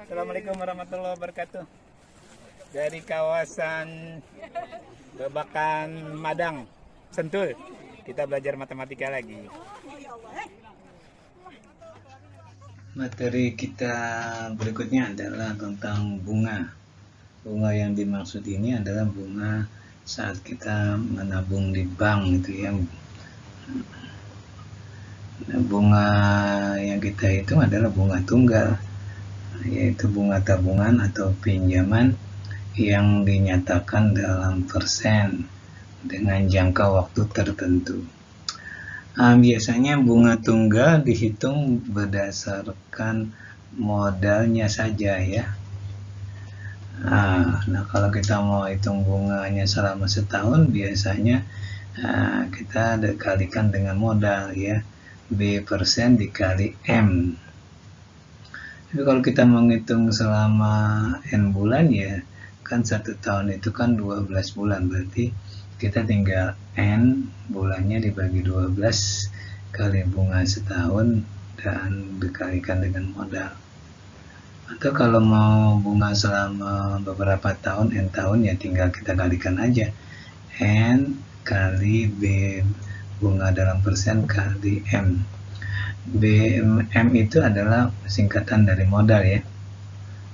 Assalamualaikum warahmatullahi wabarakatuh. Dari kawasan Babakan Madang, Sentul, kita belajar matematika lagi. Materi kita berikutnya adalah tentang bunga. Bunga yang dimaksud ini adalah bunga saat kita menabung di bank gitu ya. Bunga yang kita hitung adalah bunga tunggal, yaitu bunga tabungan atau pinjaman yang dinyatakan dalam persen dengan jangka waktu tertentu. Biasanya bunga tunggal dihitung berdasarkan modalnya saja ya. Nah kalau kita mau hitung bunganya selama setahun, biasanya kita kalikan dengan modal ya, B persen dikali M. Tapi kalau kita menghitung selama N bulan ya, kan 1 tahun itu kan 12 bulan, berarti kita tinggal N bulannya dibagi 12 kali bunga setahun dan dikalikan dengan modal. Atau kalau mau bunga selama beberapa tahun, N tahun, ya tinggal kita kalikan aja N kali B bunga dalam persen kali M. M itu adalah singkatan dari modal ya,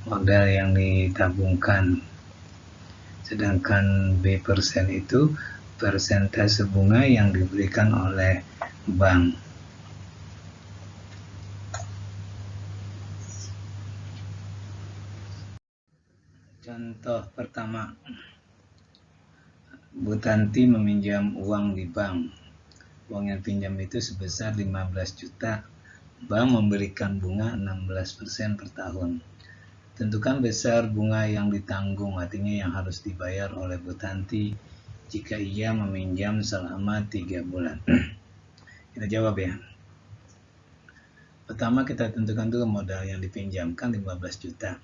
modal yang ditabungkan. Sedangkan B persen itu persentase bunga yang diberikan oleh bank. Contoh pertama, Bu Tanti meminjam uang di bank. Uang yang pinjam itu sebesar 15 juta. Bank memberikan bunga 16% per tahun. Tentukan besar bunga yang ditanggung, artinya yang harus dibayar oleh Bu Tanti jika ia meminjam selama 3 bulan. Kita jawab ya. Pertama kita tentukan dulu modal yang dipinjamkan 15 juta.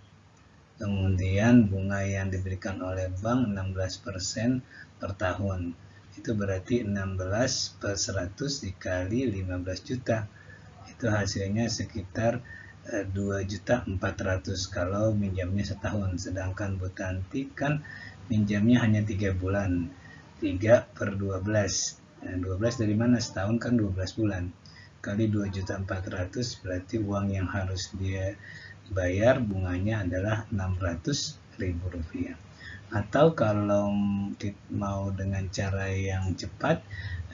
Kemudian bunga yang diberikan oleh bank 16% per tahun. Itu berarti 16 per 100 dikali 15 juta. Itu hasilnya sekitar 2.400.000 kalau minjamnya setahun. Sedangkan Bu Tanti kan minjamnya hanya 3 bulan. 3 per 12. Nah, 12 dari mana? Setahun kan 12 bulan. Kali 2.400.000 berarti uang yang harus dia bayar bunganya adalah Rp600.000. Atau kalau mau dengan cara yang cepat,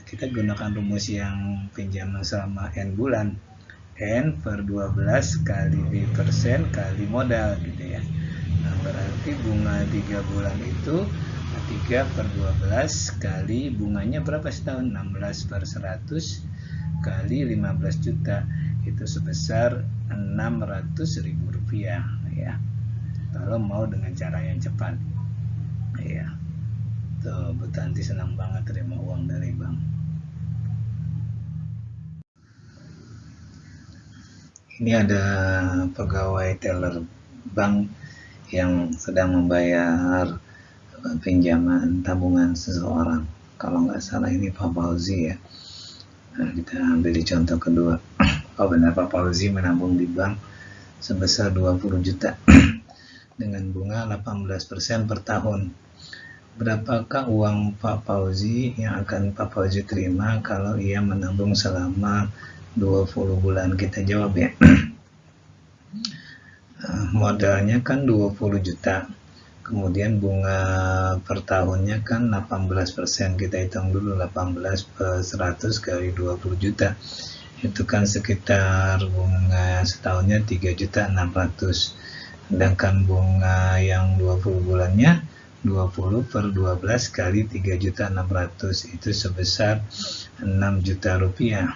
kita gunakan rumus yang pinjaman selama N bulan. N per 12 kali B persen kali modal gitu ya. Nah berarti bunga 3 bulan itu 3 per 12 kali bunganya berapa setahun? 16 per 100 kali 15 juta. Itu sebesar Rp600.000 ya. Kalau mau dengan cara yang cepat ya. Tuh Bu Tanti senang banget terima uang dari bank. Ini ada pegawai teller bank yang sedang membayar pinjaman tabungan seseorang. Kalau nggak salah ini Pak Fauzi ya. Nah, kita ambil di contoh kedua. Oh benar, Pak Fauzi menabung di bank sebesar 20 juta dengan bunga 18% per tahun. Berapakah uang Pak Fauzi yang akan Pak Fauzi terima kalau ia menabung selama 20 bulan? Kita jawab ya. Modalnya kan 20 juta. Kemudian bunga per tahunnya kan 18%. Kita hitung dulu 18 per 100 kali 20 juta. Itu kan sekitar bunga setahunnya 3.600.000. Sedangkan bunga yang 20 bulannya 20 per 12 kali 3.600.000 itu sebesar 6 juta rupiah.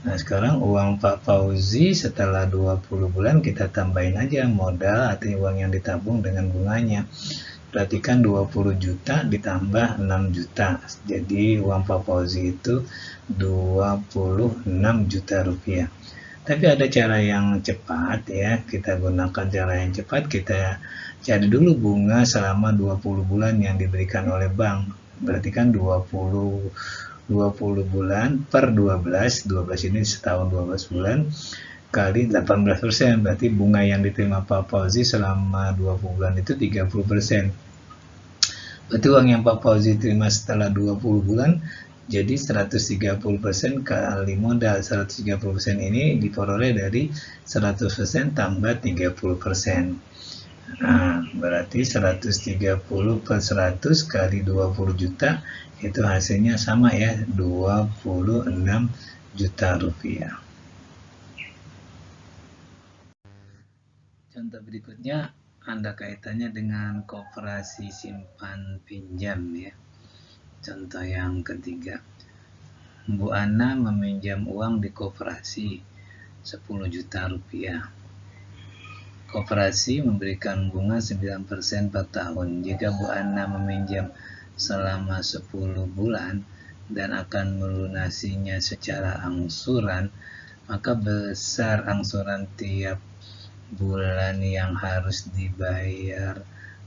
Nah sekarang uang Pak Fauzi setelah 20 bulan kita tambahin aja modal, artinya uang yang ditabung dengan bunganya. Berarti kan 20 juta ditambah 6 juta. Jadi uang Pak Fauzi itu 26 juta rupiah. Tapi ada cara yang cepat ya, kita gunakan cara yang cepat. Kita cari dulu bunga selama 20 bulan yang diberikan oleh bank. Berarti kan 20 bulan per 12 ini setahun 12 bulan kali 18%, berarti bunga yang diterima Pak Fauzi selama 20 bulan itu 30%. Berarti uang yang Pak Fauzi terima setelah 20 bulan jadi 130% kali modal. 130% ini diperoleh dari 100% tambah 30%. Nah, berarti 130 per 100 kali 20 juta itu hasilnya sama ya, 26 juta rupiah. Contoh berikutnya Anda kaitannya dengan koperasi simpan pinjam ya. Contoh yang ketiga, Bu Ana meminjam uang di koperasi 10 juta rupiah. Koperasi memberikan bunga 9% per tahun. Jika Bu Ana meminjam selama 10 bulan dan akan melunasinya secara angsuran, maka besar angsuran tiap bulan yang harus dibayar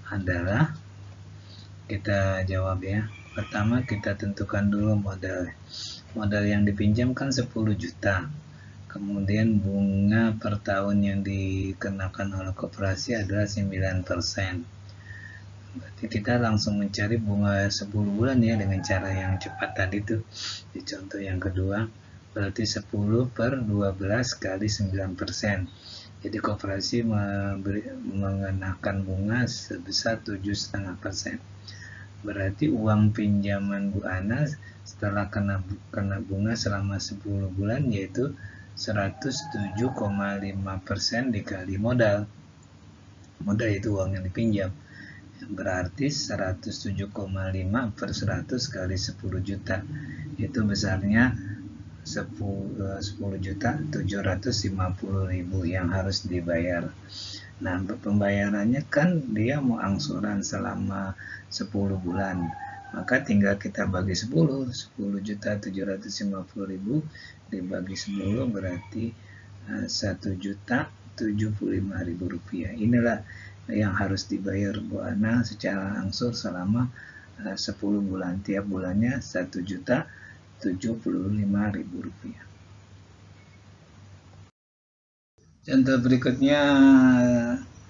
adalah, kita jawab ya. Pertama kita tentukan dulu modal. Modal yang dipinjamkan 10 juta. Kemudian bunga per tahun yang dikenakan oleh koperasi adalah 9%. Berarti kita langsung mencari bunga 10 bulan ya dengan cara yang cepat tadi tuh. Di contoh yang kedua, berarti 10 per 12 kali 9%. Jadi koperasi mengenakan bunga sebesar 7,5%. Berarti uang pinjaman Bu Ana setelah kena bunga selama 10 bulan yaitu 107,5% dikali modal. Modal itu uang yang dipinjam. Berarti 107,5 per 100 kali 10 juta. Itu besarnya 10.750.000 yang harus dibayar. Nah, pembayarannya kan dia mau angsuran selama 10 bulan. Maka tinggal kita bagi 10, 10.750.000 dibagi 10 berarti 1.075.000 rupiah. Inilah yang harus dibayar Bu Ana secara angsur selama 10 bulan. Tiap bulannya 1.075.000 rupiah. Contoh berikutnya,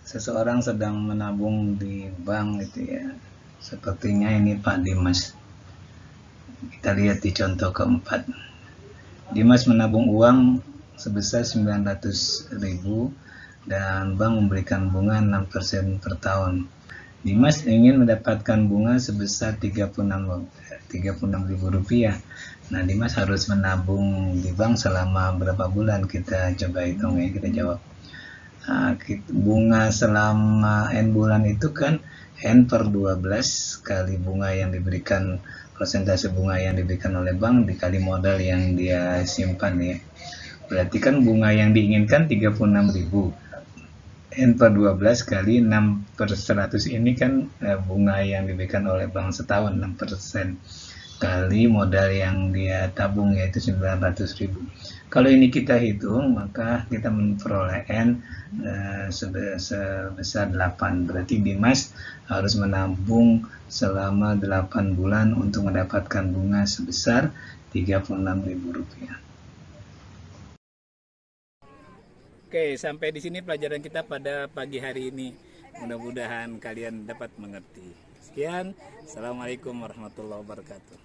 seseorang sedang menabung di bank gitu ya. Sepertinya ini Pak Dimas. Kita lihat di contoh keempat. Dimas menabung uang sebesar 900.000 dan bank memberikan bunga 6% per tahun. Dimas ingin mendapatkan bunga sebesar 36.000 rupiah. Nah, Dimas harus menabung di bank selama berapa bulan? Kita coba hitung ya, kita jawab. Bunga selama N bulan itu kan N per 12 kali bunga yang diberikan, persentase bunga yang diberikan oleh bank dikali modal yang dia simpan ya. Berarti kan bunga yang diinginkan 36.000. N per 12 kali 6 per 100 ini kan bunga yang diberikan oleh bank setahun 6%. Kali modal yang dia tabung yaitu 900.000. Kalau ini kita hitung maka kita memperoleh N sebesar 8. Berarti Dimas harus menabung selama 8 bulan untuk mendapatkan bunga sebesar 36.000 rupiah. Oke, sampai di sini pelajaran kita pada pagi hari ini. Mudah-mudahan kalian dapat mengerti. Sekian, Assalamualaikum warahmatullahi wabarakatuh.